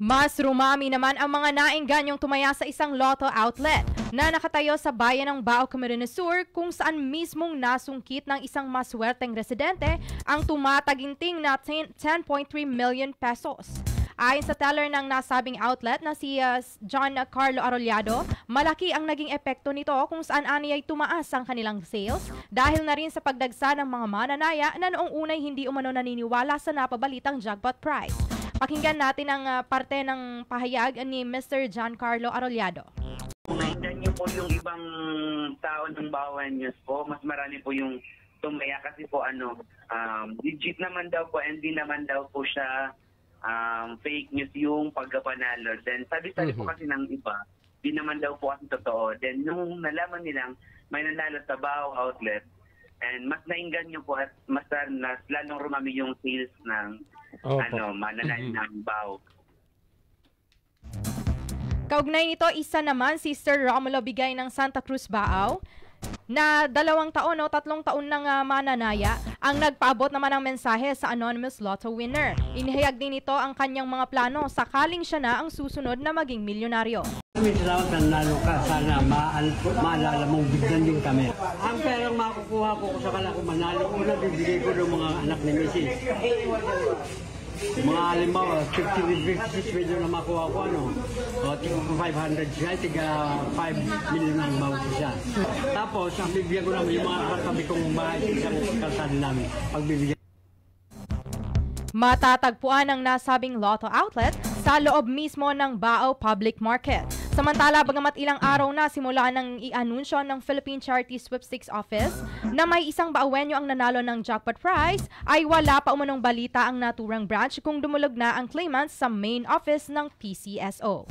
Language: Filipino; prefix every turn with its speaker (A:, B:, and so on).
A: Mas rumami naman ang mga naingganyong tumaya sa isang lotto outlet na nakatayo sa bayan ng Bao, Camarines Sur, kung saan mismong nasungkit ng isang maswerteng residente ang tumataginting na 10.3 million pesos. Ayon sa teller ng nasabing outlet na si John Carlo Arrollado, malaki ang naging epekto nito kung saan aniyay tumaas ang kanilang sales dahil na rin sa pagdagsa ng mga mananaya na noong unay hindi umano naniniwala sa napabalitang jackpot prize. Pakinggan natin ang parte ng pahayag ni Mr. John Carlo Arrollado.
B: Nakita niyo po yung ibang tao ng Bawan News po, mas marami po yung tumaya kasi po legit naman daw po, hindi naman daw po siya fake news yung pagkapanalo. Then sabi-sabi po kasi ng iba, di naman daw po kasi totoo. Then nung nalaman nilang may nanalo sa Bao outlet, and mas nainganyo po at mas lalong rumami yung sales ng mananalo ng Bao.
A: Kaugnay nito, isa naman si Sir Romulo Bigay ng Santa Cruz, Bao, na 2 taon o 3 taon ng mananaya ang nagpaabot naman ng mensahe sa anonymous lotto winner. Inihayag din ito ang kanyang mga plano sakaling siya na ang susunod na maging milyonaryo.
C: Salamat na nanalo ka. Sana maalala mong bigyan din kami. Ang perang makukuha ko sa kala ko manalo, una bibigay ko ng mga anak ni Mrs. Mga halimbawa, 56 million na makuha ko, o 500 siya, tiga 5 million ang bawat siya. Tapos, ang bibigyan ko naman yung mga katabi kong bahay sa isang kalsada namin, pagbibigyan.
A: Matatagpuan ang nasabing lotto outlet sa loob mismo ng Bao Public Market. Samantala, bagamat ilang araw na simula ng i-anunsyo ng Philippine Charity Sweepstakes Office na may isang Baowenyo ang nanalo ng jackpot prize, ay wala pa umanong balita ang naturang branch kung dumulog na ang claimants sa main office ng PCSO.